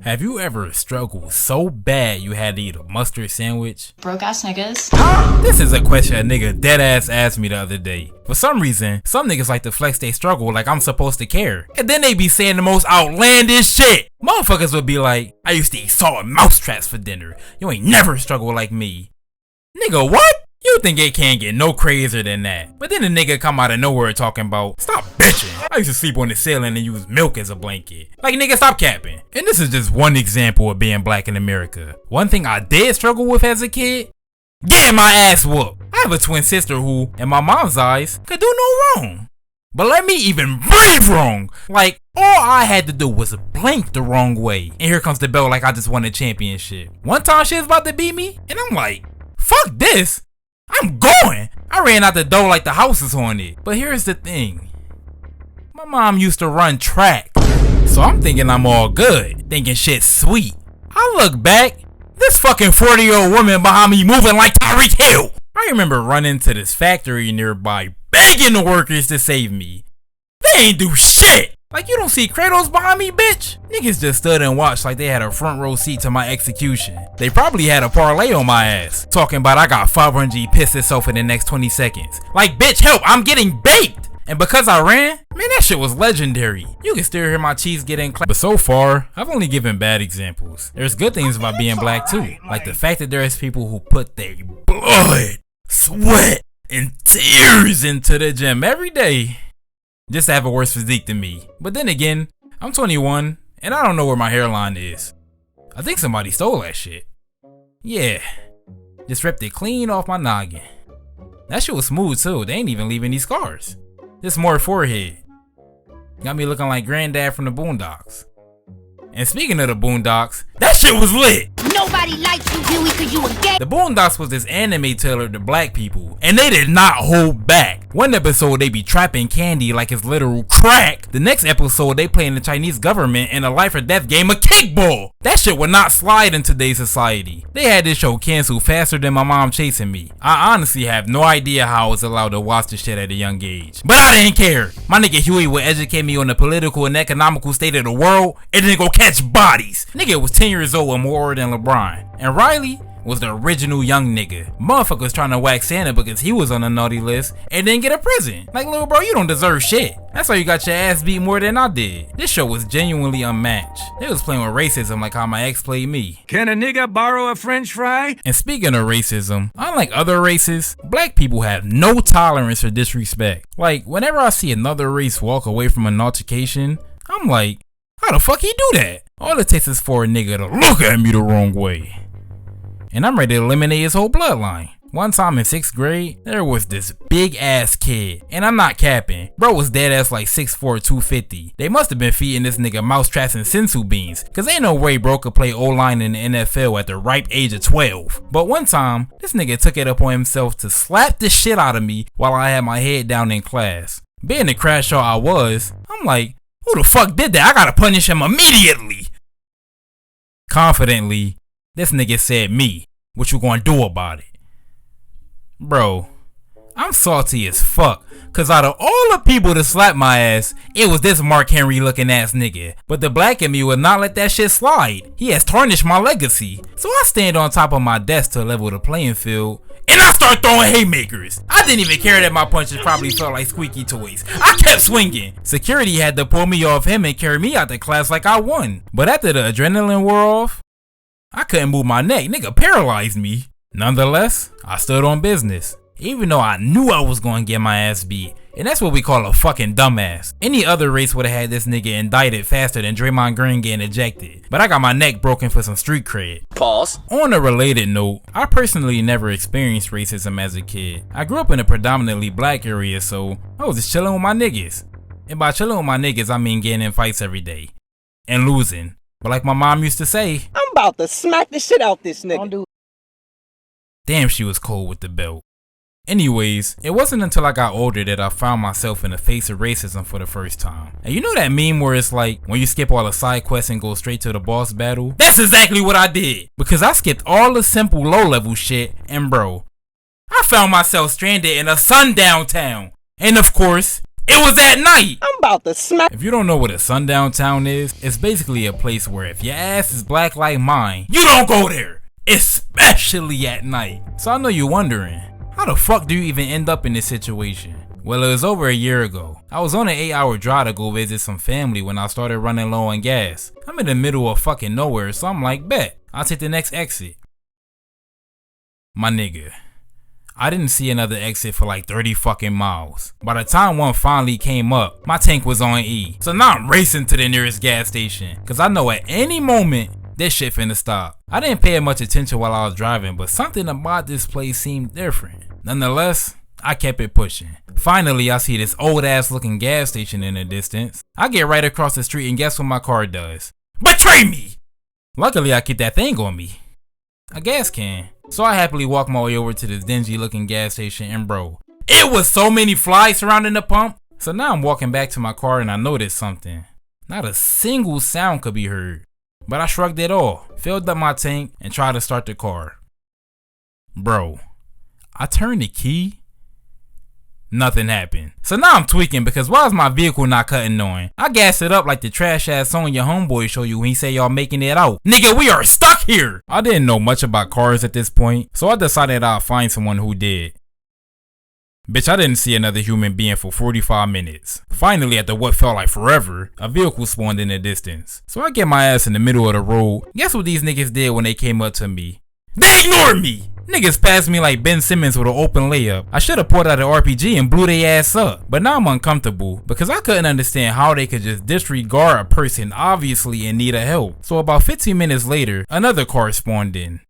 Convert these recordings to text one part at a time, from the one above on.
Have you ever struggled so bad you had to eat a mustard sandwich? Broke ass niggas. This is a question a nigga deadass asked me the other day. For some reason, some niggas like to flex they struggle like I'm supposed to care. And then they be saying the most outlandish shit. Motherfuckers would be like, I used to eat salt and mouse traps for dinner. You ain't never struggled like me. Nigga, what? You think it can't get no crazier than that. But then the nigga come out of nowhere talking about, stop bitching. I used to sleep on the ceiling and use milk as a blanket. Like, nigga, stop capping. And this is just one example of being black in America. One thing I did struggle with as a kid, getting my ass whooped. I have a twin sister who, in my mom's eyes, could do no wrong. But let me even breathe wrong. Like, all I had to do was blink the wrong way. And here comes the bell like I just won a championship. One time she was about to beat me, and I'm like, fuck this. I'm going! I ran out the door like the house is haunted. But here's the thing. My mom used to run track. So I'm thinking I'm all good. Thinking shit's sweet. I look back. This fucking 40-year-old woman behind me moving like Tyreek Hill. I remember running to this factory nearby begging the workers to save me. They ain't do shit! Like, you don't see Kratos behind me, bitch? Niggas just stood and watched like they had a front row seat to my execution. They probably had a parlay on my ass, talking about I got 500G pissed itself in the next 20 seconds. Like, bitch, help, I'm getting baked! And because I ran, man, that shit was legendary. You can still hear my cheese getting clapped. But so far, I've only given bad examples. There's good things about being black too. Like the fact that there's people who put their blood, sweat, and tears into the gym every day just to have a worse physique than me. But then again, I'm 21 and I don't know where my hairline is. I think somebody stole that shit. Yeah, just ripped it clean off my noggin. That shit was smooth too. They ain't even leaving these scars. Just more forehead. Got me looking like granddad from the Boondocks. And speaking of the Boondocks, that shit was lit! Nobody likes you, Huey, cause you a gay. The Boondocks was this anime tailored to black people, and they did not hold back. One episode they be trapping candy like it's literal crack. The next episode they playing the Chinese government in a life or death game of kickball. That shit would not slide in today's society. They had this show canceled faster than my mom chasing me. I honestly have no idea how I was allowed to watch this shit at a young age. But I didn't care. My nigga Huey would educate me on the political and economical state of the world and then go catch bodies. Nigga was 10 years old and more than LeBron. And Riley was the original young nigga. Motherfucker was trying to whack Santa because he was on the naughty list and didn't get a present. Like, little bro, you don't deserve shit. That's why you got your ass beat more than I did. This show was genuinely unmatched. They was playing with racism like how my ex played me. Can a nigga borrow a french fry? And speaking of racism, unlike other races, black people have no tolerance for disrespect. Like, whenever I see another race walk away from an altercation, I'm like, how the fuck he do that? All it takes is for a nigga to look at me the wrong way. And I'm ready to eliminate his whole bloodline. One time in 6th grade, there was this big ass kid, and I'm not capping. Bro was dead ass like 6'4", 250. They must have been feeding this nigga mousetraps and sensu beans, cause ain't no way bro could play O-line in the NFL at the ripe age of 12. But one time, this nigga took it upon himself to slap the shit out of me while I had my head down in class. Being the crash out I was, I'm like, who the fuck did that? I gotta punish him immediately. Confidently, this nigga said me. What you gonna do about it? Bro, I'm salty as fuck. Cause out of all the people to slap my ass, it was this Mark Henry looking ass nigga. But the black in me would not let that shit slide. He has tarnished my legacy. So I stand on top of my desk to level the playing field. And I start throwing haymakers. I didn't even care that my punches probably felt like squeaky toys. I kept swinging. Security had to pull me off him and carry me out the class like I won. But after the adrenaline wore off, I couldn't move my neck. Nigga paralyzed me. Nonetheless, I stood on business. Even though I knew I was going to get my ass beat. And that's what we call a fucking dumbass. Any other race would have had this nigga indicted faster than Draymond Green getting ejected. But I got my neck broken for some street cred. Pause. On a related note, I personally never experienced racism as a kid. I grew up in a predominantly black area, so I was just chilling with my niggas. And by chilling with my niggas, I mean getting in fights every day. And losing. But like my mom used to say, I'm about to smack the shit out this nigga. Damn, she was cold with the belt. Anyways, it wasn't until I got older that I found myself in the face of racism for the first time. And you know that meme where it's like, when you skip all the side quests and go straight to the boss battle? That's exactly what I did. Because I skipped all the simple low level shit, and bro, I found myself stranded in a sundown town. And of course, It was at night. I'm about to smack. If you don't know what a sundown town is, it's basically a place where if your ass is black like mine, you don't go there, especially at night. So I know you're wondering, how the fuck do you even end up in this situation? Well, it was over a year ago. I was on an 8-hour drive to go visit some family when I started running low on gas. I'm in the middle of fucking nowhere, so I'm like, bet, I'll take the next exit. My nigga, I didn't see another exit for like 30 fucking miles. By the time one finally came up, my tank was on E. So now I'm racing to the nearest gas station, cause I know at any moment, this shit finna stop. I didn't pay much attention while I was driving, but something about this place seemed different. Nonetheless, I kept it pushing. Finally, I see this old ass looking gas station in the distance. I get right across the street and guess what my car does? Betray me! Luckily, I keep that thing on me. A gas can. So I happily walk my way over to this dingy looking gas station and bro, it was so many flies surrounding the pump. So now I'm walking back to my car and I noticed something. Not a single sound could be heard. But I shrugged it off, filled up my tank, and tried to start the car. Bro, I turned the key. Nothing happened. So now I'm tweaking because why is my vehicle not cutting on? I gassed it up like the trash ass song your homeboy show you when he say y'all making it out. Nigga, we are stuck here! I didn't know much about cars at this point, so I decided I'd find someone who did. Bitch, I didn't see another human being for 45 minutes. Finally, after what felt like forever, a vehicle spawned in the distance. So I get my ass in the middle of the road. Guess what these niggas did when they came up to me? They ignored me! Niggas passed me like Ben Simmons with an open layup. I should've pulled out an RPG and blew their ass up. But now I'm uncomfortable because I couldn't understand how they could just disregard a person obviously in need of help. So about 15 minutes later, another car spawned in.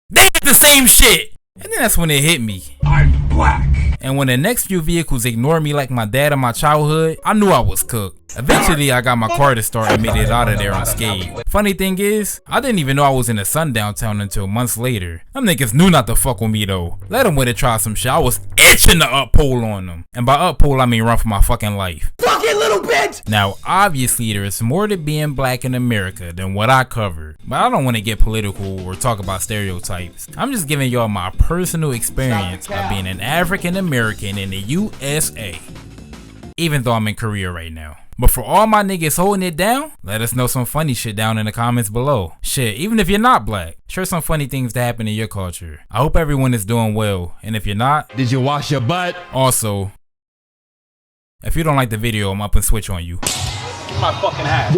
They did the same shit! And then that's when it hit me. I'm black. And when the next few vehicles ignored me like my dad in my childhood, I knew I was cooked. Eventually, I got my car to start and made it out of there unscathed. Funny thing is, I didn't even know I was in a sundown town until months later. Them niggas knew not to fuck with me though. Let them win and try some shit. I was itching to uppole on them. And by uppole, I mean run for my fucking life. Fucking little bitch! Now, obviously, there is more to being black in America than what I covered. But I don't want to get political or talk about stereotypes. I'm just giving y'all my personal experience of being an African American in the USA. Even though I'm in Korea right now. But for all my niggas holding it down, let us know some funny shit down in the comments below. Shit, even if you're not black, share some funny things that happen in your culture. I hope everyone is doing well, and if you're not, did you wash your butt? Also, if you don't like the video, I'm up and switch on you. Give my fucking hat.